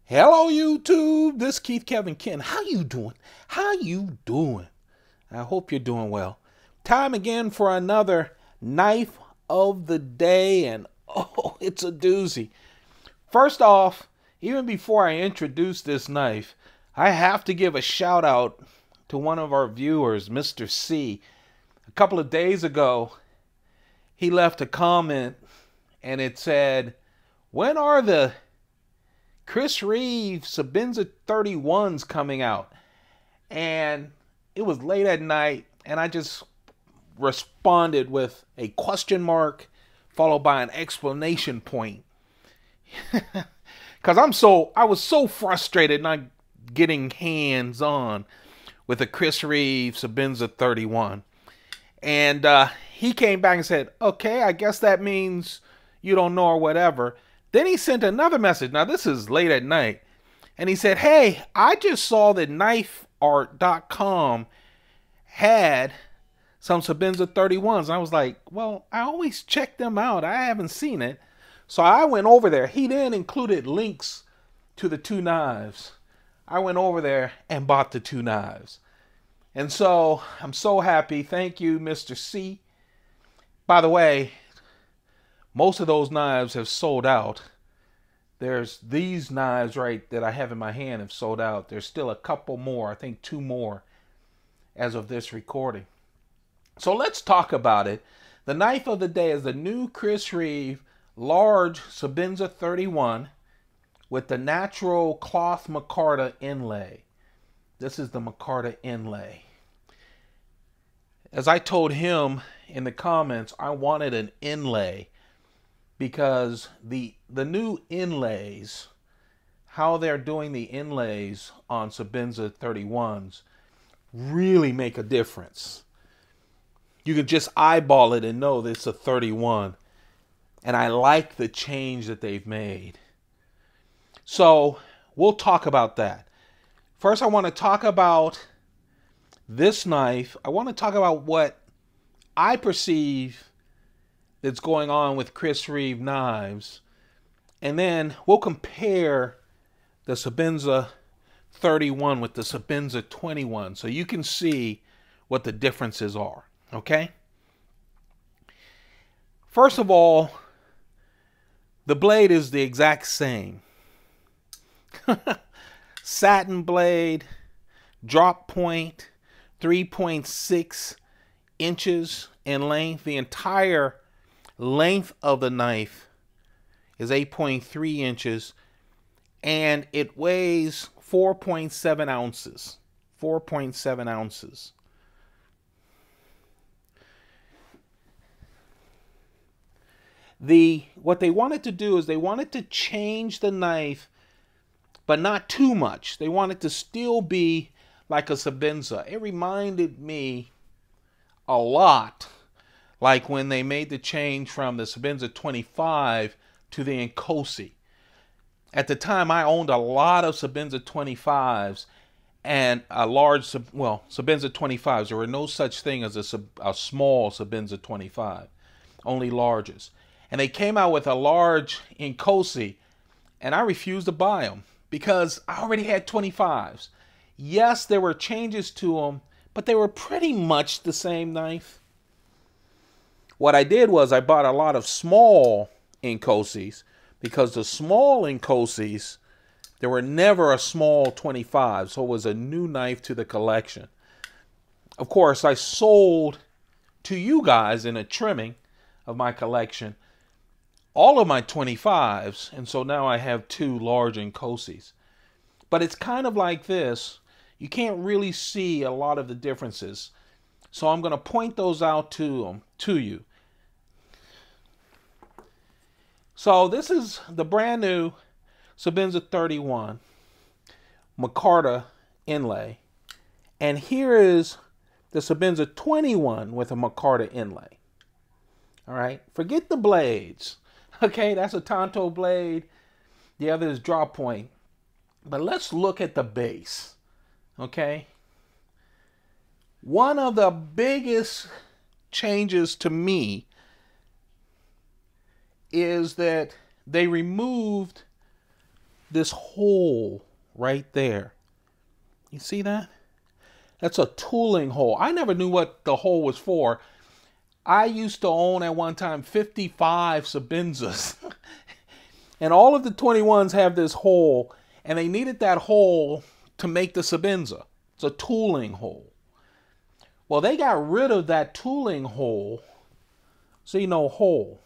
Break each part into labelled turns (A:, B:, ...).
A: Hello YouTube, this is Keith Kevin Ken. How you doing? How you doing? I hope you're doing well. Time again for another knife of the day, and oh, it's a doozy. First off, even before I introduce this knife, I have to give a shout out to one of our viewers, Mr. C. A couple of days ago, he left a comment and it said, "When are the Chris Reeve Sebenza 31s coming out?" And it was late at night, and I just responded with a question mark followed by an exclamation point. Because I was so frustrated not getting hands on with a Chris Reeve Sebenza 31. And he came back and said, "Okay, I guess that means you don't know or whatever." Then he sent another message. Now, this is late at night. And he said, "Hey, I just saw that knifeart.com had some Sebenza 31s." And I was like, well, I always check them out. I haven't seen it. So I went over there. He then included links to the two knives. I went over there and bought the two knives. And so I'm so happy. Thank you, Mr. C. By the way, most of those knives have sold out. There's these knives right that I have in my hand have sold out. There's still a couple more, I think 2 more as of this recording. So let's talk about it. The knife of the day is the new Chris Reeve large Sebenza 31 with the natural cloth Micarta inlay. This is the Micarta inlay. As I told him in the comments, I wanted an inlay because the new inlays, how they're doing the inlays on Sebenza 31s really make a difference. You can just eyeball it and know that it's a 31. And I like the change that they've made. So we'll talk about that. First, I want to talk about this knife. I want to talk about what I perceive that's going on with Chris Reeve knives. And then we'll compare the Sebenza 31 with the Sebenza 21 so you can see what the differences are. Okay? First of all, the blade is the exact same. Satin blade, drop point, 3.6 inches in length. The entire length of the knife is 8.3 inches, and it weighs 4.7 ounces. 4.7 ounces. What they wanted to do is they wanted to change the knife, but not too much. They wanted to still be like a Sebenza. It reminded me a lot like when they made the change from the Sebenza 25 to the Inkosi. At the time, I owned a lot of Sebenza 25s and a large, well, Sebenza 25s. There were no such thing as a small Sebenza 25, only larges. And they came out with a large Inkosi, and I refused to buy them because I already had 25s. Yes, there were changes to them, but they were pretty much the same knife. What I did was I bought a lot of small Inkosis because the small Inkosis, there were never a small 25, so it was a new knife to the collection. Of course, I sold to you guys in a trimming of my collection all of my 25s, and so now I have 2 large Inkosis. But it's kind of like this. You can't really see a lot of the differences. So I'm going to point those out to you. So this is the brand new Sebenza 31 Micarta inlay. And here is the Sebenza 21 with a Micarta inlay. All right. Forget the blades. Okay, that's a Tonto blade. The other is drop point. But let's look at the base. Okay. One of the biggest changes to me is that they removed this hole right there. You see that? That's a tooling hole. I never knew what the hole was for. I used to own at one time 55 Sebenzas. And all of the 21s have this hole, and they needed that hole to make the Sebenza. It's a tooling hole. Well, they got rid of that tooling hole. See, no hole.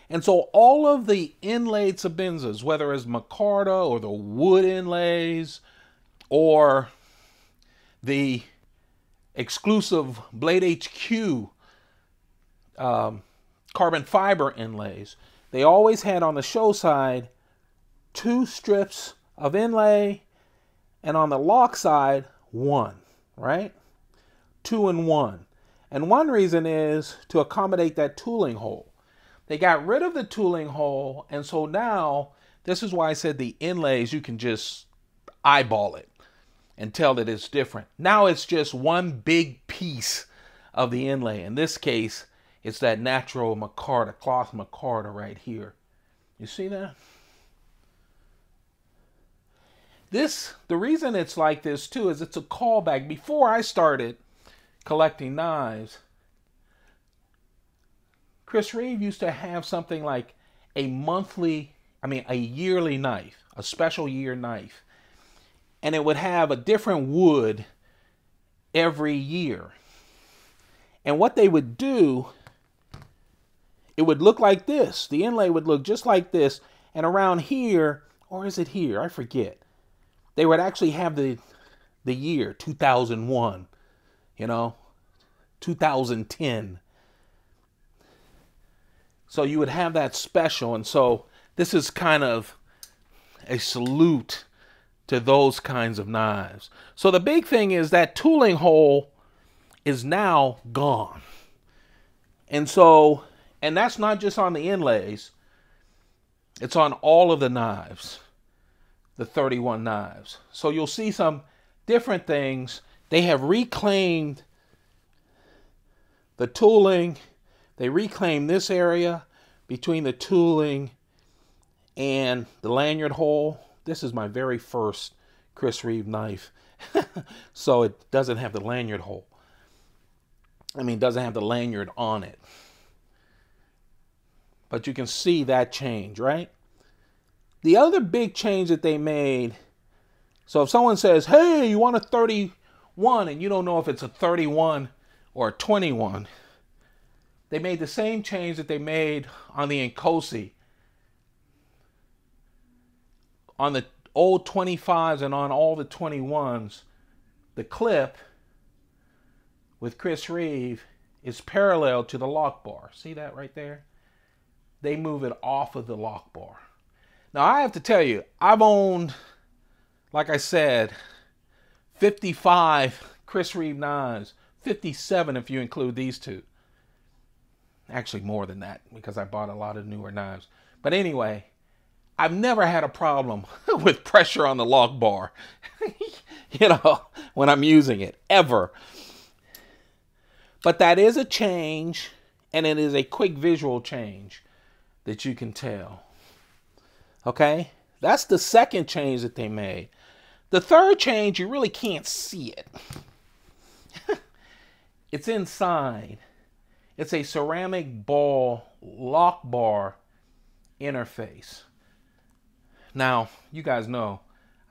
A: And so all of the inlaid Sebenzas, whether it's Micarta or the wood inlays or the exclusive Blade HQ carbon fiber inlays, they always had on the show side 2 strips of inlay, and on the lock side 1, right? 2 and 1. And one reason is to accommodate that tooling hole. They got rid of the tooling hole, and so now, this is why I said the inlays, you can just eyeball it and tell that it's different. Now it's just one big piece of the inlay. In this case, it's that natural micarta, cloth micarta right here. You see that? The reason it's like this too is it's a callback. Before I started collecting knives, Chris Reeve used to have something like a yearly knife, a special year knife. And it would have a different wood every year. And what they would do, it would look like this. The inlay would look just like this. And around here, or is it here? I forget. They would actually have the year 2001, 2010. So you would have that special. And so this is kind of a salute to those kinds of knives. So the big thing is that tooling hole is now gone. And that's not just on the inlays. It's on all of the knives, the 31 knives. So you'll see some different things. They have reclaimed the tooling. They reclaimed this area between the tooling and the lanyard hole. This is my very first Chris Reeve knife. So it doesn't have the lanyard hole. It doesn't have the lanyard on it. But you can see that change, right? The other big change that they made, so if someone says, hey, you want a 31, and you don't know if it's a 31 or a 21, they made the same change that they made on the Nkosi. On the old 25s and on all the 21s, the clip with Chris Reeve is parallel to the lock bar. See that right there? They move it off of the lock bar. Now I have to tell you, I've owned, like I said, 55 Chris Reeve knives, 57 if you include these two. Actually more than that, because I bought a lot of newer knives. But anyway, I've never had a problem with pressure on the lock bar, when I'm using it, ever. But that is a change, and it is a quick visual change that you can tell. Okay? That's the second change that they made. The third change, you really can't see it. It's inside. It's a ceramic ball lock bar interface. Now, you guys know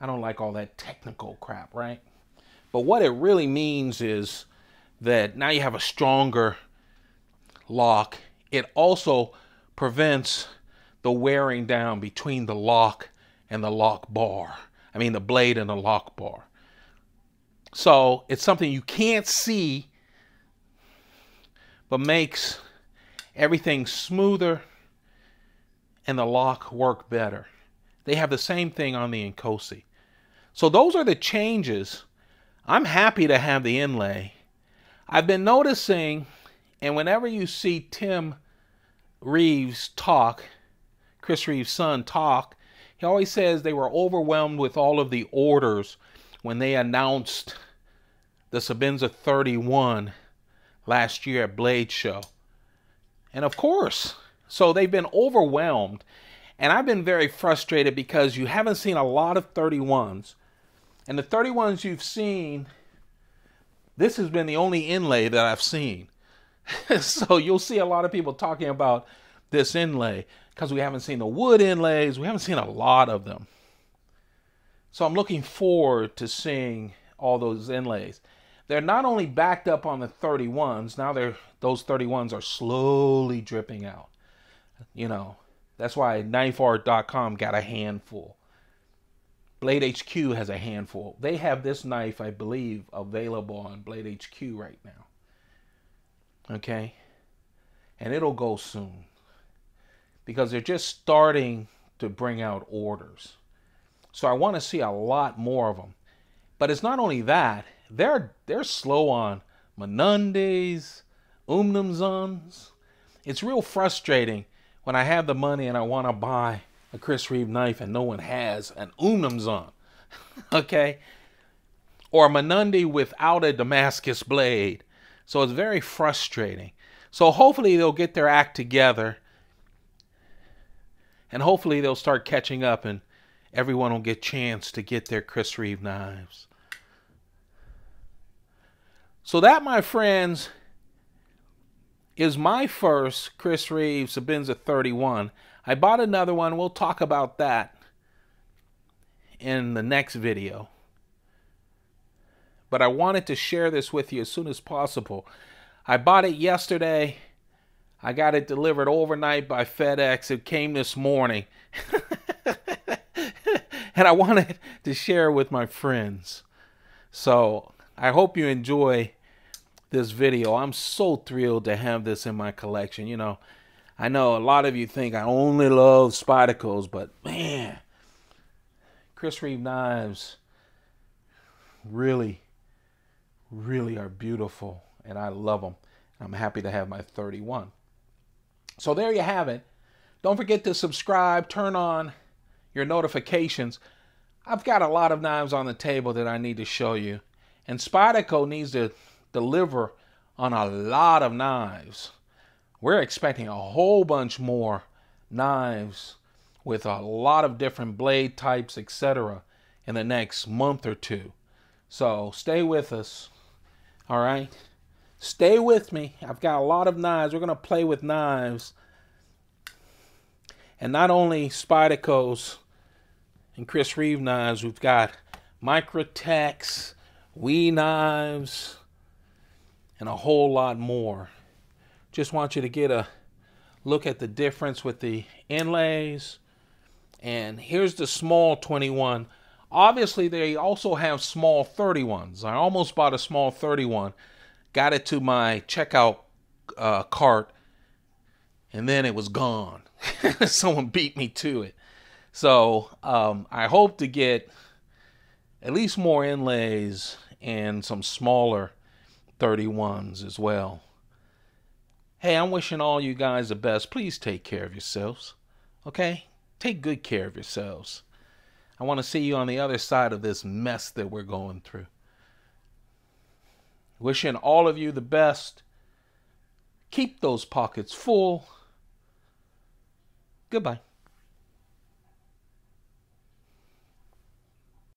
A: I don't like all that technical crap, right? But what it really means is that now you have a stronger lock. It also prevents the wearing down between the lock and the lock bar. The blade and the lock bar. So it's something you can't see, but makes everything smoother and the lock work better. They have the same thing on the Nkosi. So those are the changes. I'm happy to have the inlay. I've been noticing, and whenever you see Tim Reeves talk, Chris Reeves' son talk, he always says they were overwhelmed with all of the orders when they announced the Sebenza 31 last year at Blade Show. And of course, so they've been overwhelmed. And I've been very frustrated because you haven't seen a lot of 31s. And the 31s you've seen, this has been the only inlay that I've seen. So you'll see a lot of people talking about this inlay because we haven't seen the wood inlays. We haven't seen a lot of them. So I'm looking forward to seeing all those inlays. They're not only backed up on the 31s, now those 31s are slowly dripping out. You know, that's why knifeart.com got a handful. Blade HQ has a handful. They have this knife, I believe, available on Blade HQ right now. Okay? And it'll go soon. Because they're just starting to bring out orders. So I want to see a lot more of them. But it's not only that. They're slow on Menundes, Umnumzuns. It's real frustrating when I have the money and I want to buy a Chris Reeve knife and no one has an Umnumzun. Okay? Or a Menundi without a Damascus blade. So it's very frustrating. So hopefully they'll get their act together. And hopefully they'll start catching up and everyone will get a chance to get their Chris Reeve knives. So that, my friends, is my first Chris Reeve Sebenza 31. I bought another one. We'll talk about that in the next video. But I wanted to share this with you as soon as possible. I bought it yesterday. I got it delivered overnight by FedEx. It came this morning. And I wanted to share it with my friends. So I hope you enjoy this video. I'm so thrilled to have this in my collection. You know, I know a lot of you think I only love Spydercos, but man, Chris Reeve knives really are beautiful, and I love them. I'm happy to have my 31. So there you have it. Don't forget to subscribe, turn on your notifications. I've got a lot of knives on the table that I need to show you, and Spyderco needs to deliver on a lot of knives. We're expecting a whole bunch more knives with a lot of different blade types, etc. in the next month or two. So stay with us. All right? Stay with me. I've got a lot of knives. We're going to play with knives. And not only Spydercos and Chris Reeve knives, we've got Microtex, Wee knives, and a whole lot more. Just want you to get a look at the difference with the inlays. And here's the small 21. Obviously, they also have small 31s. I almost bought a small 31. Got it to my checkout cart. And then it was gone. Someone beat me to it. So I hope to get at least more inlays and some smaller 31s as well. Hey, I'm wishing all you guys the best. Please take care of yourselves. Okay? Take good care of yourselves. I want to see you on the other side of this mess that we're going through. Wishing all of you the best. Keep those pockets full. Goodbye.